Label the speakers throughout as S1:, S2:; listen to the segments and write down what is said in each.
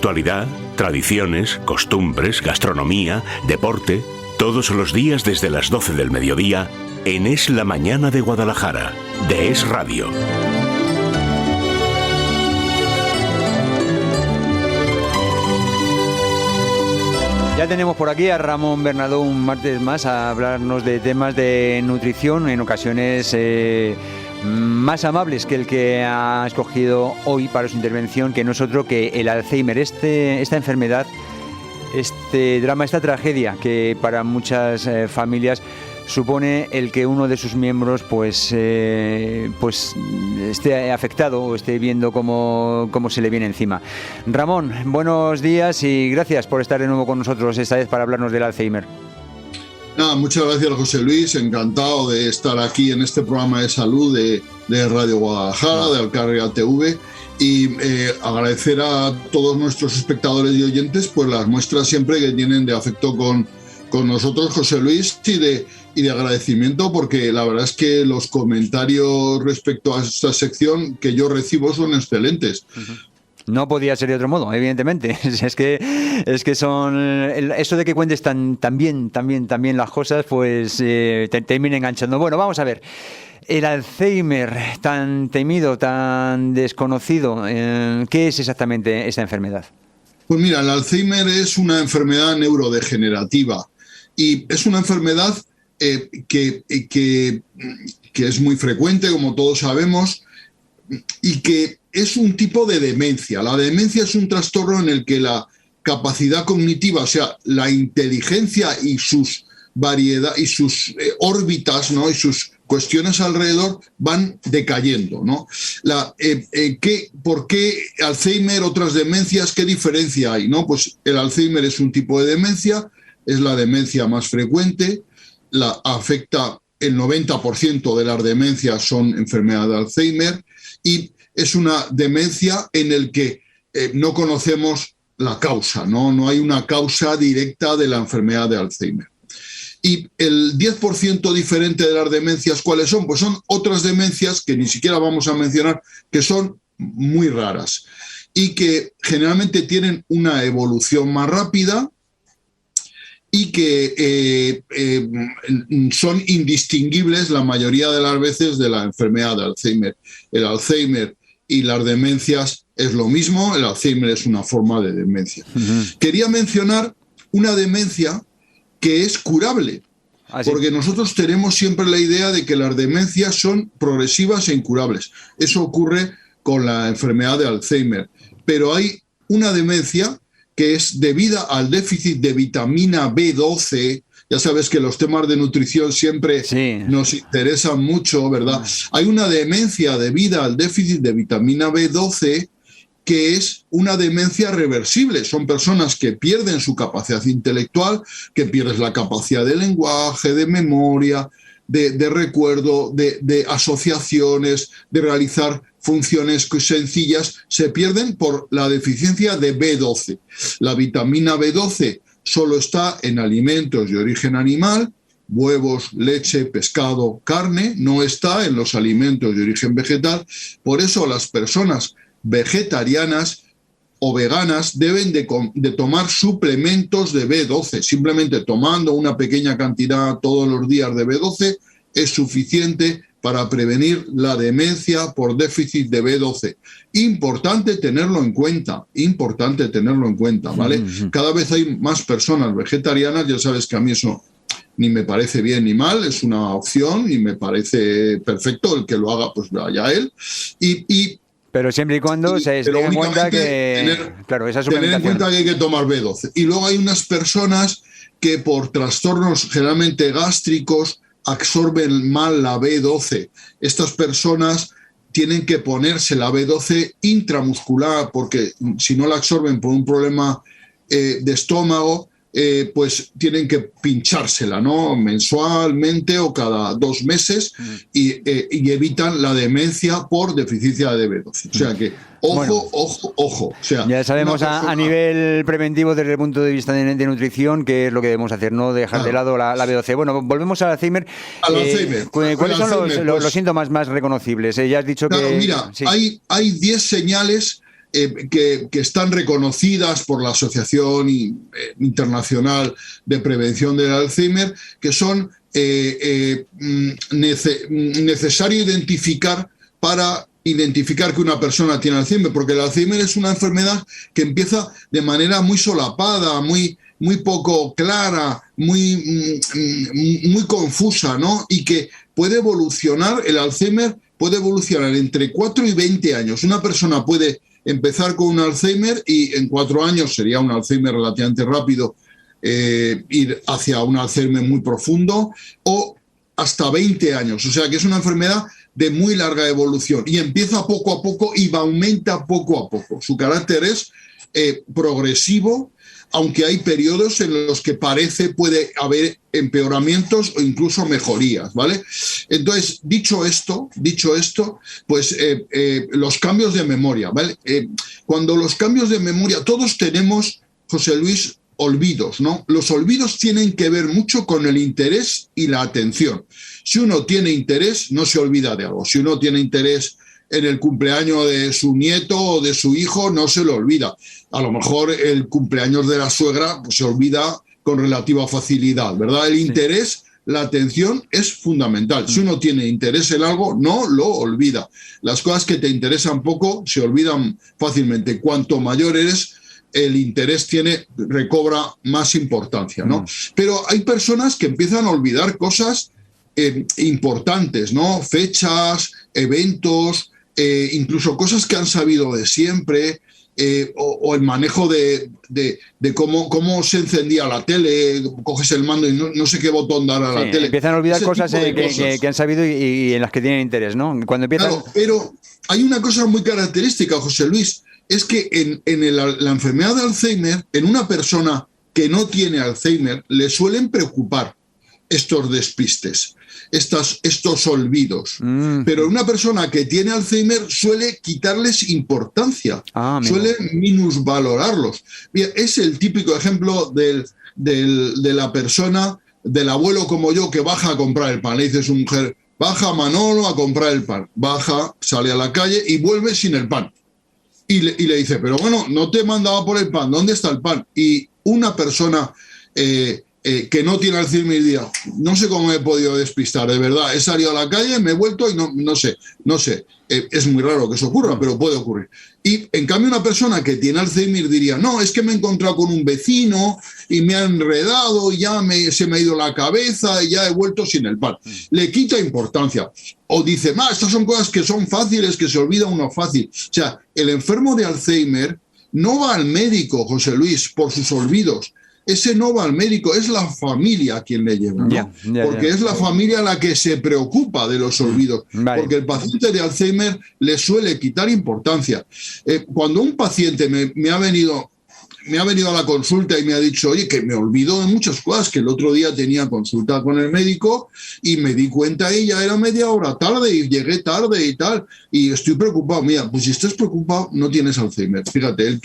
S1: Actualidad, tradiciones, costumbres, gastronomía, deporte, todos los días desde las 12 del mediodía en Es la Mañana de Guadalajara, de Es Radio.
S2: Ya tenemos por aquí a Ramón Bernadó un martes más a hablarnos de temas de nutrición, en ocasiones más amables que el que ha escogido hoy para su intervención, que no es otro que el Alzheimer, esta enfermedad, este drama, esta tragedia que para muchas familias supone el que uno de sus miembros pues esté afectado o esté viendo cómo se le viene encima. Ramón, buenos días y gracias por estar de nuevo con nosotros esta vez para hablarnos del Alzheimer.
S3: Nada, muchas gracias, José Luis, encantado de estar aquí en este programa de salud de Radio Guadalajara, de Alcarria TV, y agradecer a todos nuestros espectadores y oyentes pues las muestras siempre que tienen de afecto con nosotros, José Luis, y de agradecimiento, porque la verdad es que los comentarios respecto a esta sección que yo recibo son excelentes.
S2: Uh-huh. No podía ser de otro modo, evidentemente. Es que son eso de que cuentes tan bien las cosas, pues te termina enganchando. Bueno, vamos a ver. El Alzheimer, tan temido, tan desconocido, ¿qué es exactamente esta enfermedad?
S3: Pues mira, el Alzheimer es una enfermedad neurodegenerativa y es una enfermedad que es muy frecuente, como todos sabemos, y que es un tipo de demencia. La demencia es un trastorno en el que la capacidad cognitiva, o sea, la inteligencia y sus variedad y sus órbitas, ¿no?, y sus cuestiones alrededor van decayendo, ¿no? ¿Por qué Alzheimer, otras demencias, qué diferencia hay, ¿no? Pues el Alzheimer es un tipo de demencia, es la demencia más frecuente, afecta el 90% de las demencias son enfermedad de Alzheimer, y es una demencia en el que no conocemos la causa, ¿no? No hay una causa directa de la enfermedad de Alzheimer. Y el 10% diferente de las demencias, ¿cuáles son? Pues son otras demencias que ni siquiera vamos a mencionar, que son muy raras y que generalmente tienen una evolución más rápida y que son indistinguibles la mayoría de las veces de la enfermedad de Alzheimer. El Alzheimer y las demencias es lo mismo, el Alzheimer es una forma de demencia. Uh-huh. Quería mencionar una demencia que es curable, porque nosotros tenemos siempre la idea de que las demencias son progresivas e incurables. Eso ocurre con la enfermedad de Alzheimer, pero hay una demencia que es debida al déficit de vitamina B12. Ya sabes que los temas de nutrición siempre nos interesan mucho, ¿verdad? Hay una demencia debida al déficit de vitamina B12 que es una demencia reversible. Son personas que pierden su capacidad intelectual, que pierden la capacidad de lenguaje, de memoria, de recuerdo, de asociaciones, de realizar funciones sencillas, se pierden por la deficiencia de B12. La vitamina B12 solo está en alimentos de origen animal, huevos, leche, pescado, carne, no está en los alimentos de origen vegetal. Por eso las personas vegetarianas o veganas deben de tomar suplementos de B12. Simplemente tomando una pequeña cantidad todos los días de B12 es suficiente para prevenir la demencia por déficit de B12. Importante tenerlo en cuenta, ¿vale? Uh-huh. Cada vez hay más personas vegetarianas, ya sabes que a mí eso ni me parece bien ni mal, es una opción y me parece perfecto, el que lo haga pues vaya él.
S2: Pero siempre y cuando se tenga en cuenta que
S3: tener en cuenta que hay que tomar B12. Y luego hay unas personas que por trastornos generalmente gástricos absorben mal la B12. Estas personas tienen que ponerse la B12 intramuscular porque si no la absorben por un problema de estómago, pues tienen que pinchársela, ¿no? Mensualmente o cada 2 meses y evitan la demencia por deficiencia de B12. O sea que, ojo. O sea,
S2: ya sabemos a nivel preventivo desde el punto de vista de nutrición qué es lo que debemos hacer, no dejar de lado la B12. Bueno, volvemos al Alzheimer. ¿Cuáles son los síntomas más reconocibles? Ya has dicho que...
S3: Mira, sí. hay 10 señales que están reconocidas por la Asociación Internacional de Prevención del Alzheimer, que son necesario identificar para identificar que una persona tiene Alzheimer, porque el Alzheimer es una enfermedad que empieza de manera muy solapada, muy poco clara, muy confusa, ¿no? Y que puede evolucionar, el Alzheimer puede evolucionar entre 4 y 20 años. Una persona puede empezar con un Alzheimer y en 4 años sería un Alzheimer relativamente rápido, ir hacia un Alzheimer muy profundo, o hasta 20 años. O sea que es una enfermedad de muy larga evolución y empieza poco a poco y aumenta poco a poco. Su carácter es progresivo, aunque hay periodos en los que puede haber empeoramientos o incluso mejorías, ¿vale? Entonces, dicho esto, pues los cambios de memoria, ¿vale? Cuando los cambios de memoria, todos tenemos, José Luis, olvidos, ¿no? Los olvidos tienen que ver mucho con el interés y la atención. Si uno tiene interés, no se olvida de algo. Si uno tiene interés en el cumpleaños de su nieto o de su hijo, no se lo olvida. A lo mejor el cumpleaños de la suegra pues, se olvida con relativa facilidad, ¿verdad? El interés, la atención es fundamental. Si uno tiene interés en algo, no lo olvida. Las cosas que te interesan poco se olvidan fácilmente. Cuanto mayor eres, el interés recobra más importancia, ¿no? Pero hay personas que empiezan a olvidar cosas importantes, ¿no? Fechas, eventos, incluso cosas que han sabido de siempre, o el manejo de cómo se encendía la tele, coges el mando y no sé qué botón dar a la tele.
S2: Empiezan a olvidar cosas que han sabido y en las que tienen interés, ¿no? Cuando empiezan...
S3: Claro, pero hay una cosa muy característica, José Luis, es que en la enfermedad de Alzheimer, en una persona que no tiene Alzheimer, le suelen preocupar estos despistes, estos olvidos. Pero una persona que tiene Alzheimer suele quitarles importancia, suele minusvalorarlos. Mira, es el típico ejemplo de la persona, del abuelo como yo, que baja a comprar el pan. Le dice a su mujer, baja Manolo a comprar el pan. Baja, sale a la calle y vuelve sin el pan. Y le dice, pero bueno, no te mandaba por el pan, ¿dónde está el pan? Y una persona que no tiene Alzheimer diría, no sé cómo me he podido despistar, de verdad, he salido a la calle, me he vuelto y no sé. Es muy raro que eso ocurra, pero puede ocurrir. Y en cambio una persona que tiene Alzheimer diría, no, es que me he encontrado con un vecino y me ha enredado y ya se me ha ido la cabeza y ya he vuelto sin el pan. Le quita importancia. O dice, estas son cosas que son fáciles, que se olvida uno fácil. O sea, el enfermo de Alzheimer no va al médico, José Luis, por sus olvidos. Ese no va al médico, es la familia quien le lleva, ¿no? Porque es la familia la que se preocupa de los olvidos, porque el paciente de Alzheimer le suele quitar importancia. Cuando un paciente me ha venido a la consulta y me ha dicho, oye, que me olvido de muchas cosas, que el otro día tenía consulta con el médico y me di cuenta y ya era media hora tarde y llegué tarde y tal, y estoy preocupado. Mira, pues si estás preocupado no tienes Alzheimer. Fíjate,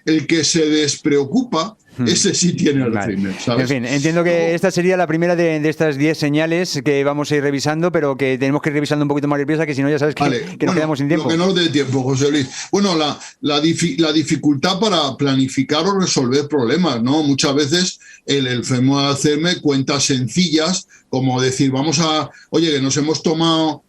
S3: el que se despreocupa, ese sí tiene Alzheimer, ¿sabes?
S2: En fin, entiendo que esta sería la primera de estas 10 señales que vamos a ir revisando, pero que tenemos que ir revisando un poquito más rápido, que si no ya sabes que nos quedamos sin tiempo.
S3: Lo que no dé tiempo, José Luis. Bueno, la dificultad para planificar o resolver problemas, ¿no? Muchas veces el enfermo de Alzheimer cuentas sencillas, como decir, oye, que nos hemos tomado...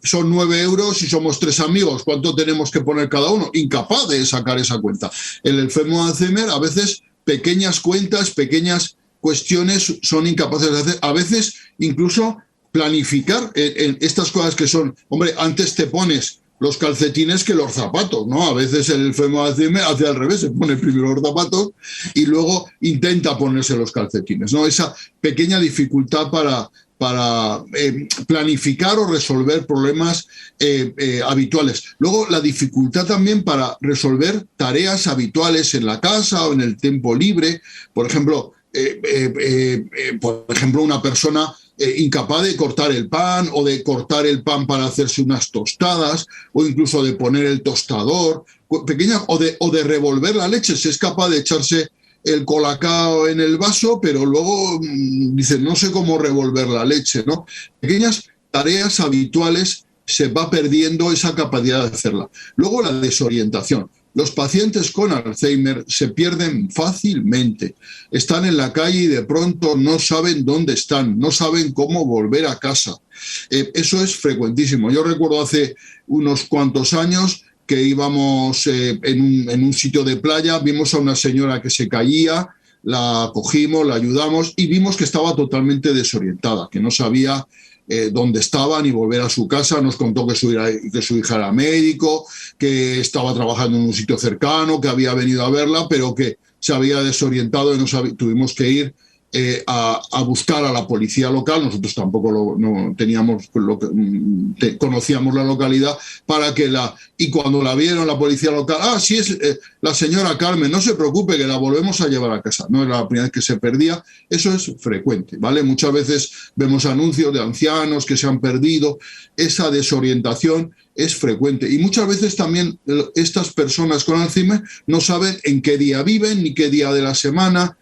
S3: son 9 euros y somos 3 amigos, ¿cuánto tenemos que poner cada uno? Incapaz de sacar esa cuenta. El enfermo de Alzheimer, a veces pequeñas cuentas, pequeñas cuestiones son incapaces de hacer. A veces incluso planificar en estas cosas que son, hombre, antes te pones los calcetines que los zapatos, ¿no? A veces el enfermo de Alzheimer hace al revés, se pone primero los zapatos y luego intenta ponerse los calcetines, ¿no? Esa pequeña dificultad para planificar o resolver problemas habituales. Luego, la dificultad también para resolver tareas habituales en la casa o en el tiempo libre. Por ejemplo, una persona incapaz de cortar el pan o de cortar el pan para hacerse unas tostadas o incluso de poner el tostador, o de revolver la leche. Si es capaz de echarse el colacao en el vaso, pero luego dice, no sé cómo revolver la leche, ¿no? Pequeñas tareas habituales se va perdiendo esa capacidad de hacerla. Luego la desorientación. Los pacientes con Alzheimer se pierden fácilmente. Están en la calle y de pronto no saben dónde están, no saben cómo volver a casa. Eso es frecuentísimo. Yo recuerdo hace unos cuantos años que íbamos en un sitio de playa, vimos a una señora que se caía, la cogimos, la ayudamos y vimos que estaba totalmente desorientada, que no sabía dónde estaba ni volver a su casa. Nos contó que su hija era médico, que estaba trabajando en un sitio cercano, que había venido a verla, pero que se había desorientado y tuvimos que ir a buscar a la policía local. Nosotros tampoco conocíamos la localidad y cuando la vieron la policía local, sí es la señora Carmen, no se preocupe que la volvemos a llevar a casa. No era la primera vez que se perdía. Eso es frecuente, ¿vale? Muchas veces vemos anuncios de ancianos que se han perdido. Esa desorientación es frecuente y muchas veces también estas personas con Alzheimer no saben en qué día viven ni qué día de la semana.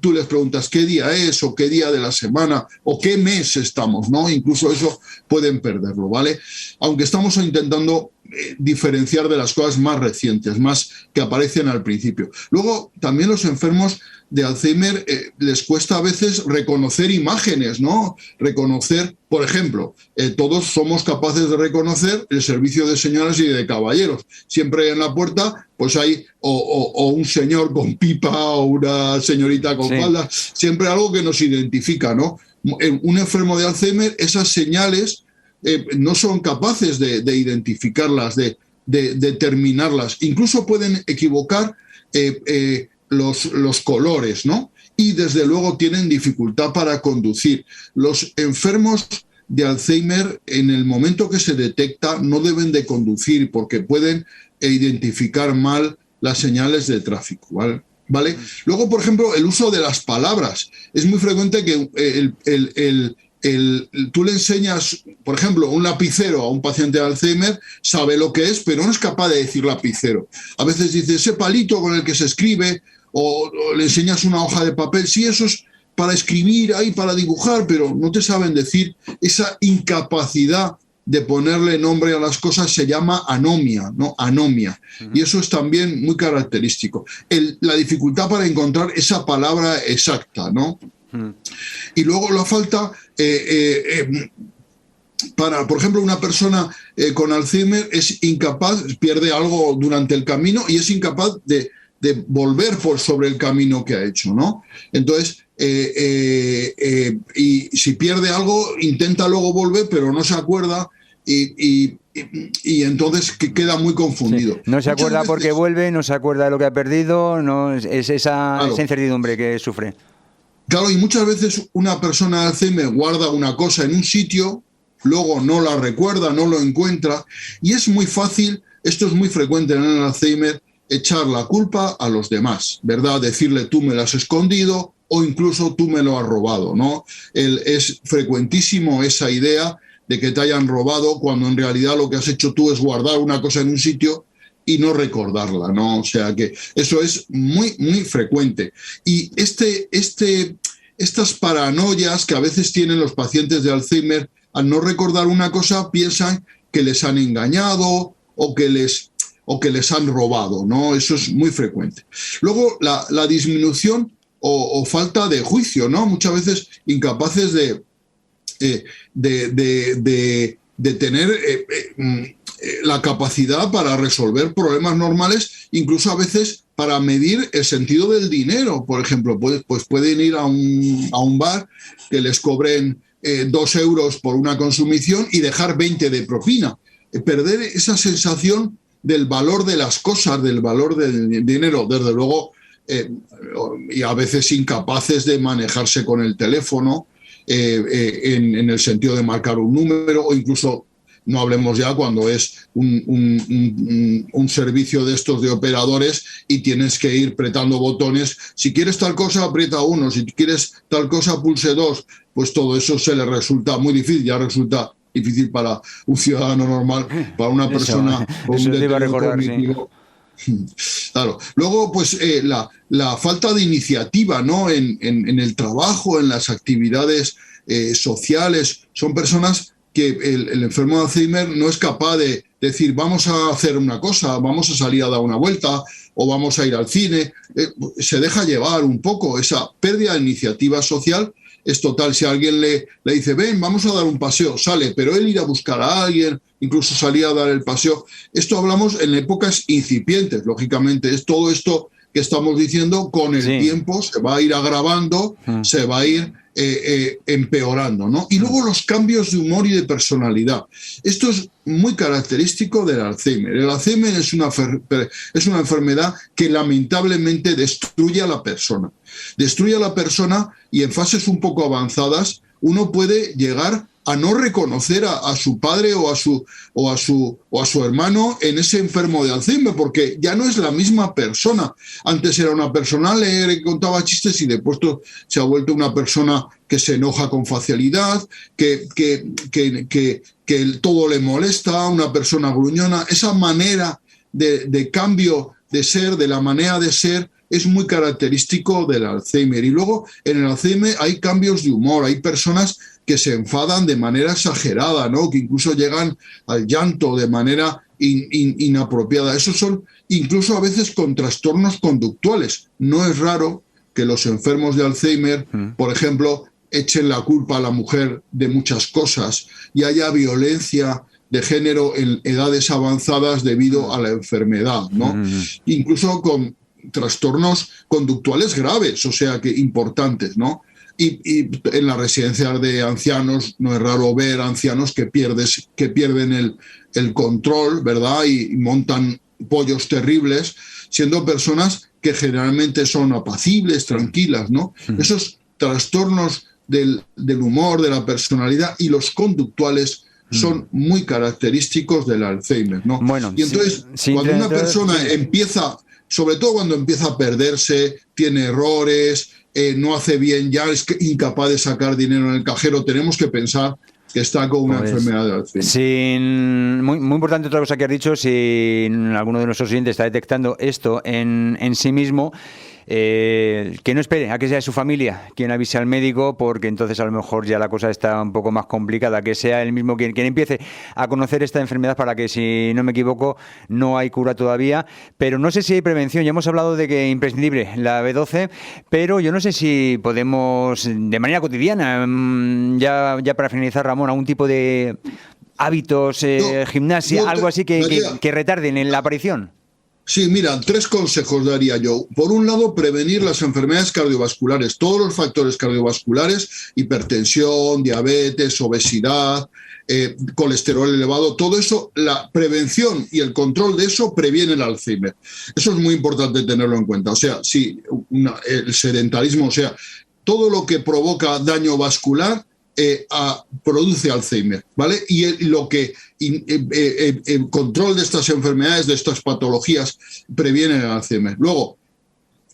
S3: Tú les preguntas qué día es o qué día de la semana o qué mes estamos, ¿no? Incluso eso pueden perderlo, ¿vale? Aunque estamos intentando diferenciar de las cosas más recientes, más que aparecen al principio. Luego, también los enfermos de Alzheimer les cuesta a veces reconocer imágenes, ¿no? Reconocer, por ejemplo, todos somos capaces de reconocer el servicio de señoras y de caballeros. Siempre en la puerta pues hay o un señor con pipa o una señorita con falda, siempre algo que nos identifica, ¿no? Un enfermo de Alzheimer, esas señales no son capaces de identificarlas, de determinarlas. Incluso pueden equivocar los colores, ¿no? Y desde luego tienen dificultad para conducir. Los enfermos de Alzheimer, en el momento que se detecta, no deben de conducir porque pueden identificar mal las señales de tráfico, ¿vale? Luego, por ejemplo, el uso de las palabras. Es muy frecuente que tú le enseñas, por ejemplo, un lapicero a un paciente de Alzheimer, sabe lo que es, pero no es capaz de decir lapicero. A veces dice ese palito con el que se escribe, o le enseñas una hoja de papel. Sí, eso es para escribir ahí, para dibujar, pero no te saben decir. Esa incapacidad de ponerle nombre a las cosas se llama anomia, ¿no? Anomia. Y eso es también muy característico. La dificultad para encontrar esa palabra exacta, ¿no? Y luego la falta por ejemplo, una persona con Alzheimer es incapaz, pierde algo durante el camino y es incapaz de volver sobre el camino que ha hecho, ¿no? Entonces, y si pierde algo, intenta luego volver, pero no se acuerda y entonces queda muy confundido.
S2: Sí. No se acuerda porque vuelve, no se acuerda de lo que ha perdido, no es esa incertidumbre que sufre.
S3: Claro, y muchas veces una persona de Alzheimer guarda una cosa en un sitio, luego no la recuerda, no lo encuentra, y es muy fácil, esto es muy frecuente en el Alzheimer, echar la culpa a los demás, ¿verdad? Decirle tú me lo has escondido o incluso tú me lo has robado, ¿no? Es frecuentísimo esa idea de que te hayan robado cuando en realidad lo que has hecho tú es guardar una cosa en un sitio y no recordarla, ¿no? O sea que eso es muy, muy frecuente. Y estas paranoias que a veces tienen los pacientes de Alzheimer, al no recordar una cosa, piensan que les han engañado o que les han robado, ¿no? Eso es muy frecuente. Luego, la disminución o falta de juicio, ¿no? Muchas veces incapaces de tener la capacidad para resolver problemas normales, incluso a veces para medir el sentido del dinero. Por ejemplo, pues pueden ir a un bar que les cobren 2 euros por una consumición y dejar 20 de propina. Perder esa sensación del valor de las cosas, del valor del dinero, desde luego, y a veces incapaces de manejarse con el teléfono en el sentido de marcar un número, o incluso no hablemos ya cuando es un servicio de estos de operadores y tienes que ir apretando botones. Si quieres tal cosa, aprieta 1, si quieres tal cosa, pulse 2. Pues todo eso se le resulta muy difícil, ya resulta difícil para un ciudadano normal, para una persona con un deterioro cognitivo. Sí. Claro. Luego, pues la falta de iniciativa, ¿no? en el trabajo, en las actividades sociales. Son personas que el enfermo de Alzheimer no es capaz de decir, vamos a hacer una cosa, vamos a salir a dar una vuelta o vamos a ir al cine. Se deja llevar un poco. Esa pérdida de iniciativa social es total. Si alguien le dice, ven, vamos a dar un paseo, sale, pero él ir a buscar a alguien, incluso salir a dar el paseo. Esto hablamos en épocas incipientes, lógicamente. Es todo esto que estamos diciendo, con el tiempo se va a ir agravando, se va a ir empeorando, ¿no? Y luego los cambios de humor y de personalidad. Esto es muy característico del Alzheimer. El Alzheimer es una enfermedad que lamentablemente destruye a la persona. Destruye a la persona, y en fases un poco avanzadas uno puede llegar a no reconocer a su padre o a su hermano en ese enfermo de Alzheimer, porque ya no es la misma persona. Antes era una persona alegre que contaba chistes, y después se ha vuelto una persona que se enoja con facilidad, que todo le molesta, una persona gruñona. Esa manera de cambio de ser, de la manera de ser, es muy característico del Alzheimer. Y luego en el Alzheimer hay cambios de humor, hay personas que se enfadan de manera exagerada, ¿no? Que incluso llegan al llanto de manera inapropiada. Esos son incluso a veces con trastornos conductuales. No es raro que los enfermos de Alzheimer, por ejemplo, echen la culpa a la mujer de muchas cosas y haya violencia de género en edades avanzadas debido a la enfermedad, ¿no? Incluso con trastornos conductuales graves, o sea, que importantes, ¿no? Y en las residencias de ancianos no es raro ver ancianos que pierden el control, ¿verdad? Y montan pollos terribles, siendo personas que generalmente son apacibles, tranquilas, ¿no? Esos trastornos del humor, de la personalidad y los conductuales son muy característicos del Alzheimer, ¿no?
S2: Bueno,
S3: y entonces, cuando una persona empieza, sobre todo cuando empieza a perderse, tiene errores, no hace bien, ya es incapaz de sacar dinero en el cajero, tenemos que pensar que está con una enfermedad de Alzheimer.
S2: Muy, muy importante otra cosa que has dicho, si alguno de nuestros oyentes está detectando esto en sí mismo, que no espere a que sea su familia quien avise al médico, porque entonces a lo mejor ya la cosa está un poco más complicada, que sea él mismo quien empiece a conocer esta enfermedad, para que, si no me equivoco, no hay cura todavía, pero no sé si hay prevención. Ya hemos hablado de que es imprescindible la B12, pero yo no sé si podemos, de manera cotidiana, ya para finalizar, Ramón, algún tipo de hábitos, gimnasia, algo así que retarden en la aparición.
S3: Sí, mira, 3 consejos daría yo. Por un lado, prevenir las enfermedades cardiovasculares, todos los factores cardiovasculares, hipertensión, diabetes, obesidad, colesterol elevado, todo eso, la prevención y el control de eso previene el Alzheimer. Eso es muy importante tenerlo en cuenta. O sea, sí, el sedentarismo, o sea, todo lo que provoca daño vascular produce Alzheimer, ¿vale? Y el control de estas enfermedades, de estas patologías, previene el Alzheimer. Luego,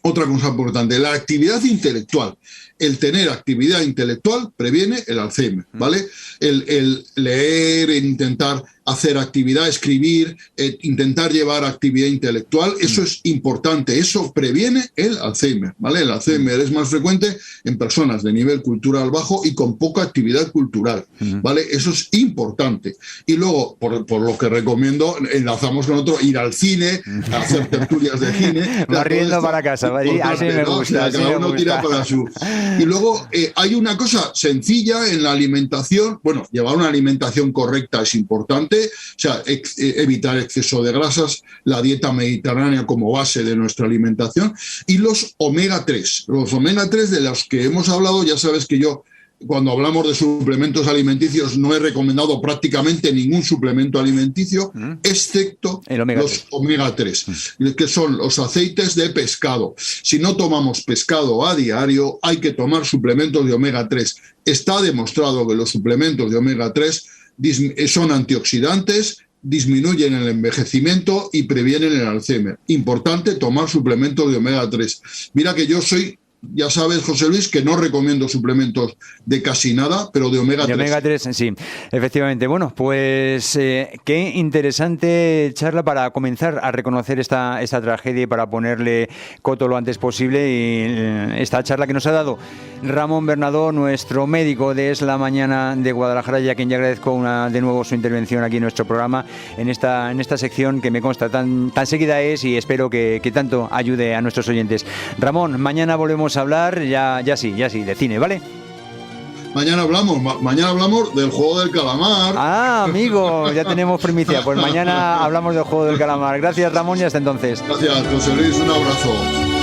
S3: otra cosa importante, la actividad intelectual. El tener actividad intelectual previene el Alzheimer, ¿vale? El leer, intentar hacer actividad, escribir, intentar llevar actividad intelectual, eso es importante, eso previene el Alzheimer, ¿vale? El Alzheimer es más frecuente en personas de nivel cultural bajo y con poca actividad cultural, ¿vale? Eso es importante. Y luego, por lo que recomiendo, enlazamos con otro, ir al cine, hacer tertulias de cine.
S2: Barriendo para casa, así me gusta.
S3: O sea, cada uno tira para su... Y luego hay una cosa sencilla en la alimentación. Bueno, llevar una alimentación correcta es importante. O sea, evitar exceso de grasas, la dieta mediterránea como base de nuestra alimentación, y los omega 3. Los omega 3 de los que hemos hablado, ya sabes que yo, cuando hablamos de suplementos alimenticios, no he recomendado prácticamente ningún suplemento alimenticio, excepto los omega 3, que son los aceites de pescado. Si no tomamos pescado a diario, hay que tomar suplementos de omega 3. Está demostrado que los suplementos de omega 3 son antioxidantes, disminuyen el envejecimiento y previenen el Alzheimer. Importante tomar suplementos de omega 3. Mira que yo soy Ya sabes, José Luis, que no recomiendo suplementos de casi nada, pero de omega 3.
S2: De omega 3, sí, efectivamente. Bueno, pues qué interesante charla para comenzar a reconocer esta tragedia y para ponerle coto lo antes posible. Y esta charla que nos ha dado Ramón Bernadó, nuestro médico de Es la Mañana de Guadalajara, y a quien ya agradezco de nuevo su intervención aquí en nuestro programa, en esta sección que me consta tan seguida es, y espero que tanto ayude a nuestros oyentes. Ramón, mañana volvemos a hablar, ya sí, de cine, ¿vale?
S3: Mañana hablamos del juego del calamar.
S2: Ah, amigo, ya tenemos primicia. Pues mañana hablamos del juego del calamar. Gracias, Ramón, y hasta entonces.
S3: Gracias, José Luis, un abrazo.